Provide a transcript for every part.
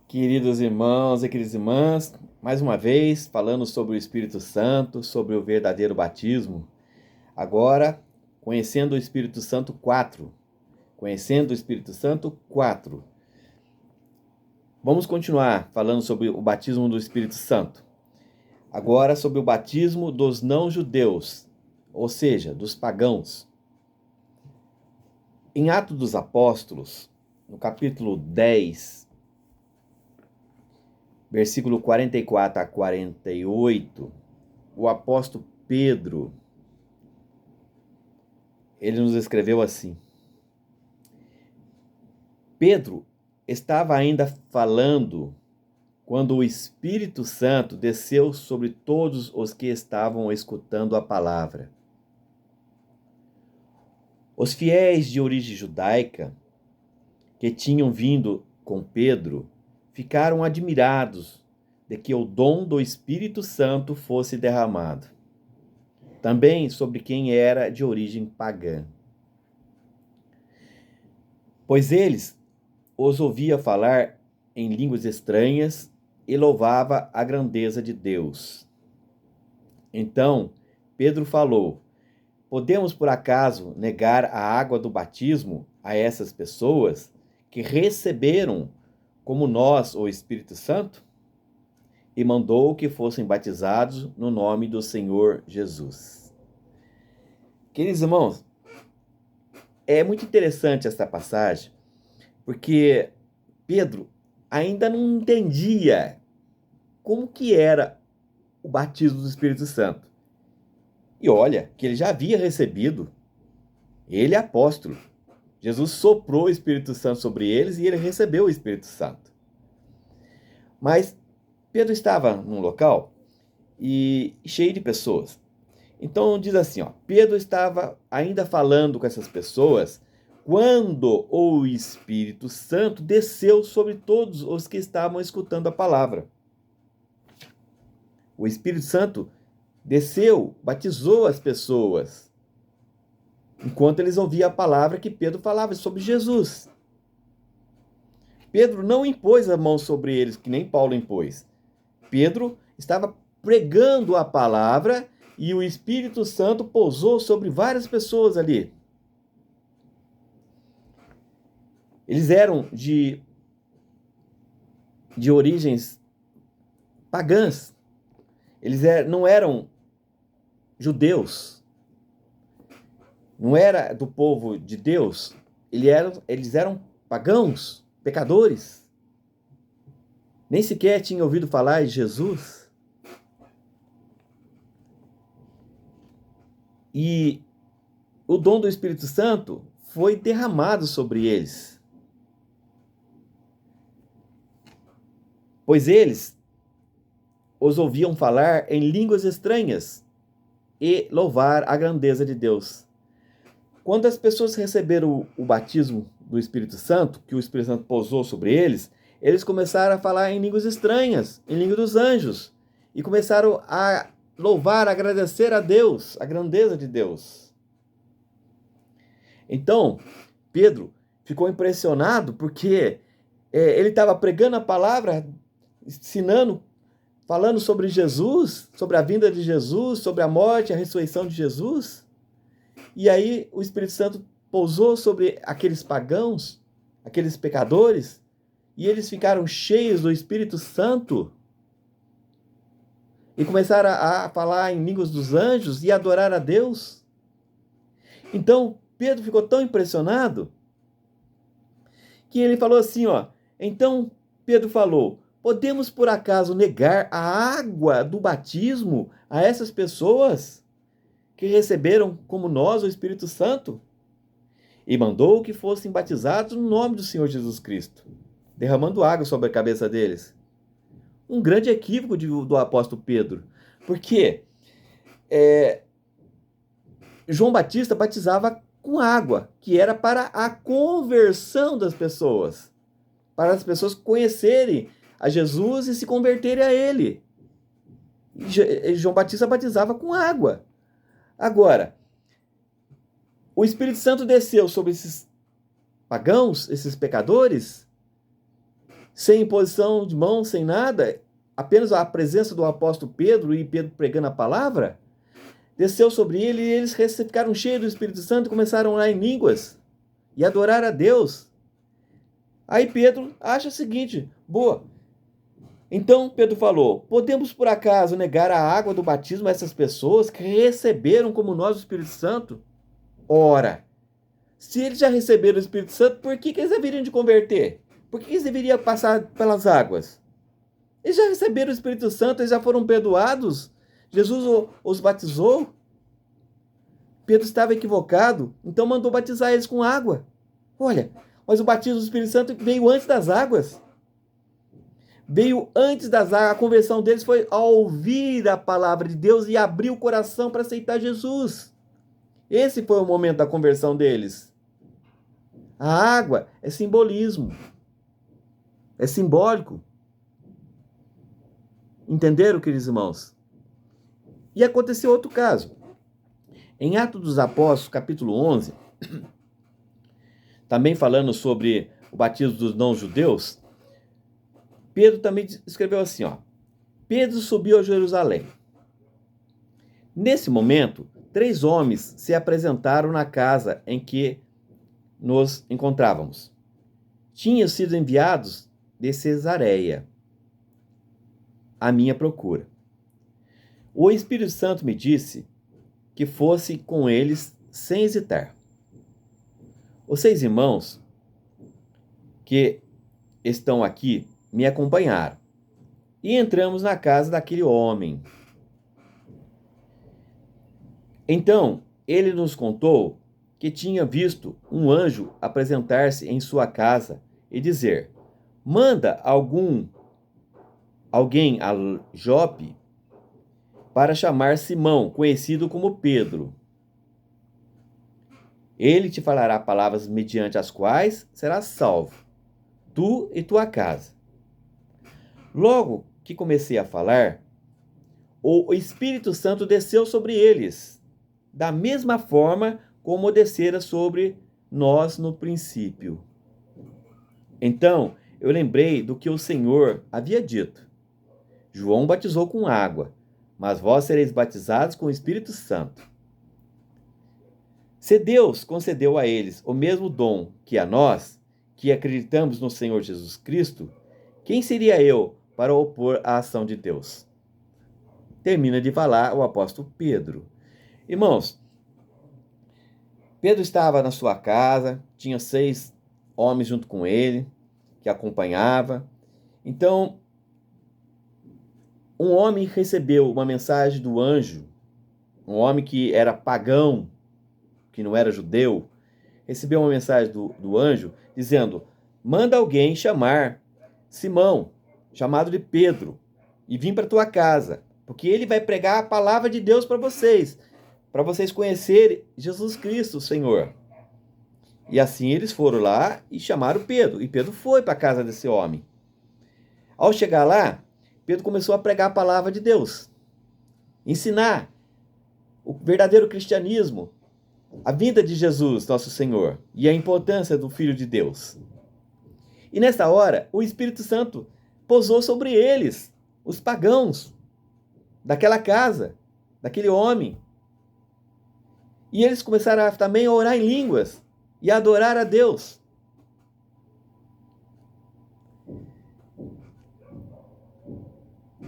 Queridos irmãos e queridas irmãs, mais uma vez falando sobre o Espírito Santo, sobre o verdadeiro batismo. Agora, conhecendo o Espírito Santo 4. Conhecendo o Espírito Santo 4. Vamos continuar falando sobre o batismo do Espírito Santo. Agora sobre o batismo dos não-judeus, ou seja, dos pagãos. Em Atos dos Apóstolos, no capítulo 10, versículo 44 a 48, o apóstolo Pedro, ele nos escreveu assim: Pedro estava ainda falando quando o Espírito Santo desceu sobre todos os que estavam escutando a palavra. Os fiéis de origem judaica que tinham vindo com Pedro ficaram admirados de que o dom do Espírito Santo fosse derramado também sobre quem era de origem pagã. Pois eles os ouvia falar em línguas estranhas e louvava a grandeza de Deus. Então Pedro falou: podemos por acaso negar a água do batismo a essas pessoas que receberam como nós o Espírito Santo? E mandou que fossem batizados no nome do Senhor Jesus. Queridos irmãos, é muito interessante esta passagem, porque Pedro ainda não entendia como que era o batismo do Espírito Santo. E olha, que ele já havia recebido, ele é apóstolo. Jesus soprou o Espírito Santo sobre eles e ele recebeu o Espírito Santo. Mas Pedro estava num local e cheio de pessoas. Então diz assim, Pedro estava ainda falando com essas pessoas quando o Espírito Santo desceu sobre todos os que estavam escutando a palavra. O Espírito Santo desceu, batizou as pessoas, enquanto eles ouviam a palavra que Pedro falava sobre Jesus. Pedro não impôs a mão sobre eles, que nem Paulo impôs. Pedro estava pregando a palavra e o Espírito Santo pousou sobre várias pessoas ali. Eles eram de origens pagãs. Eles não eram judeus. Não era do povo de Deus. Eles eram pagãos, pecadores. Nem sequer tinham ouvido falar de Jesus. E o dom do Espírito Santo foi derramado sobre eles. Pois eles os ouviam falar em línguas estranhas e louvar a grandeza de Deus. Quando as pessoas receberam o batismo do Espírito Santo, que o Espírito Santo pousou sobre eles, eles começaram a falar em línguas estranhas, em língua dos anjos, e começaram a louvar, agradecer a Deus, a grandeza de Deus. Então, Pedro ficou impressionado porque ele estava pregando a palavra, ensinando, falando sobre Jesus, sobre a vinda de Jesus, sobre a morte e a ressurreição de Jesus. E aí o Espírito Santo pousou sobre aqueles pagãos, aqueles pecadores, e eles ficaram cheios do Espírito Santo e começaram a falar em línguas dos anjos e adorar a Deus. Então Pedro ficou tão impressionado que ele falou assim, então Pedro falou: podemos por acaso negar a água do batismo a essas pessoas que receberam como nós o Espírito Santo? E mandou que fossem batizados no nome do Senhor Jesus Cristo, derramando água sobre a cabeça deles. Um grande equívoco do apóstolo Pedro, porque João Batista batizava com água, que era para a conversão das pessoas, para as pessoas conhecerem a Jesus e se converterem a ele. E João Batista batizava com água. Agora, o Espírito Santo desceu sobre esses pagãos, esses pecadores, sem imposição de mãos, sem nada, apenas a presença do apóstolo Pedro e Pedro pregando a palavra, desceu sobre ele e eles ficaram cheios do Espírito Santo e começaram a orar em línguas e adorar a Deus. Aí Pedro acha o seguinte, boa. Então Pedro falou, podemos por acaso negar a água do batismo a essas pessoas que receberam como nós o Espírito Santo? Ora, se eles já receberam o Espírito Santo, por que eles deveriam de converter? Por que eles deveriam passar pelas águas? Eles já receberam o Espírito Santo, eles já foram perdoados. Jesus os batizou. Pedro estava equivocado, então mandou batizar eles com água. Olha, mas o batismo do Espírito Santo veio antes das águas. Veio antes das águas. A conversão deles foi ao ouvir a palavra de Deus e abrir o coração para aceitar Jesus. Esse foi o momento da conversão deles. A água é simbolismo. É simbólico. Entenderam, queridos irmãos? E aconteceu outro caso. Em Atos dos Apóstolos, capítulo 11, também falando sobre o batismo dos não-judeus, Pedro também escreveu assim, ó. Pedro subiu a Jerusalém. Nesse momento, 3 homens se apresentaram na casa em que nos encontrávamos. Tinham sido enviados de Cesareia à minha procura. O Espírito Santo me disse que fosse com eles sem hesitar. Os 6 irmãos que estão aqui me acompanharam e entramos na casa daquele homem. Então, ele nos contou que tinha visto um anjo apresentar-se em sua casa e dizer, manda alguém a Jope para chamar Simão, conhecido como Pedro. Ele te falará palavras mediante as quais serás salvo, tu e tua casa. Logo que comecei a falar, o Espírito Santo desceu sobre eles, da mesma forma como descera sobre nós no princípio. Então, eu lembrei do que o Senhor havia dito. João batizou com água, mas vós sereis batizados com o Espírito Santo. Se Deus concedeu a eles o mesmo dom que a nós, que acreditamos no Senhor Jesus Cristo, quem seria eu para opor à ação de Deus? Termina de falar o apóstolo Pedro. Irmãos, Pedro estava na sua casa, tinha 6 homens junto com ele, que acompanhava. Então, um homem recebeu uma mensagem do anjo, um homem que era pagão, que não era judeu, recebeu uma mensagem do anjo dizendo, manda alguém chamar Simão, chamado de Pedro, e vir para tua casa, porque ele vai pregar a palavra de Deus para vocês conhecerem Jesus Cristo, o Senhor. E assim eles foram lá e chamaram Pedro, e Pedro foi para a casa desse homem. Ao chegar lá, Pedro começou a pregar a palavra de Deus, ensinar o verdadeiro cristianismo, a vinda de Jesus, nosso Senhor, e a importância do Filho de Deus. E nessa hora, o Espírito Santo pousou sobre eles, os pagãos, daquela casa, daquele homem. E eles começaram também a orar em línguas e a adorar a Deus.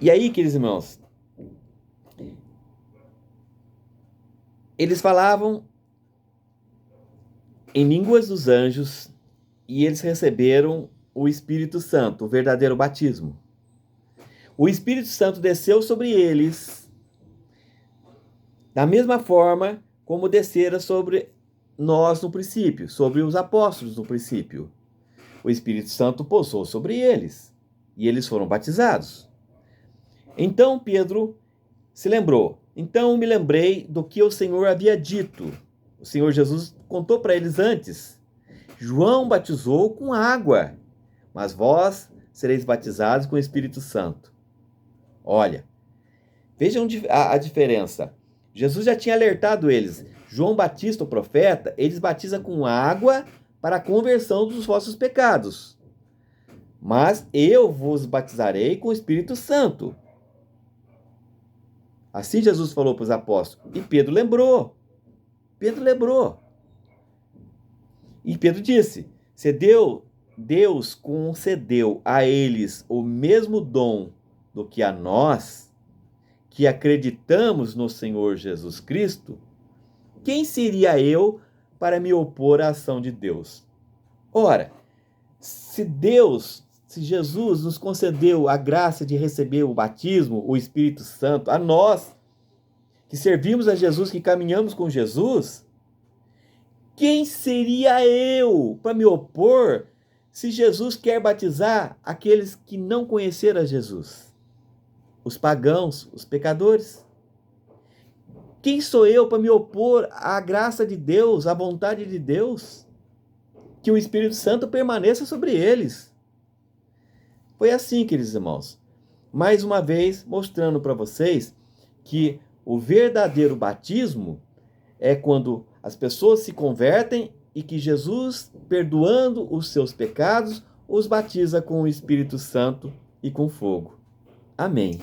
E aí, queridos irmãos, eles falavam em línguas dos anjos e eles receberam o Espírito Santo, o verdadeiro batismo. O Espírito Santo desceu sobre eles da mesma forma como descera sobre nós no princípio, sobre os apóstolos no princípio. O Espírito Santo pousou sobre eles e eles foram batizados. Então Pedro se lembrou. Então me lembrei do que o Senhor havia dito. O Senhor Jesus contou para eles antes. João batizou com água, mas vós sereis batizados com o Espírito Santo. Olha, vejam a diferença. Jesus já tinha alertado eles. João Batista, o profeta, eles batizam com água para a conversão dos vossos pecados. mas eu vos batizarei com o Espírito Santo. Assim Jesus falou para os apóstolos. E Pedro lembrou. E Pedro disse: se Deus concedeu a eles o mesmo dom do que a nós, que acreditamos no Senhor Jesus Cristo, quem seria eu para me opor à ação de Deus? Ora, se Jesus nos concedeu a graça de receber o batismo, o Espírito Santo, a nós, que servimos a Jesus, que caminhamos com Jesus, quem seria eu para me opor se Jesus quer batizar aqueles que não conheceram a Jesus? Os pagãos, os pecadores. Quem sou eu para me opor à graça de Deus, à vontade de Deus? Que o Espírito Santo permaneça sobre eles. Foi assim, queridos irmãos. Mais uma vez, mostrando para vocês que o verdadeiro batismo é quando as pessoas se convertem e que Jesus, perdoando os seus pecados, os batiza com o Espírito Santo e com fogo. Amém.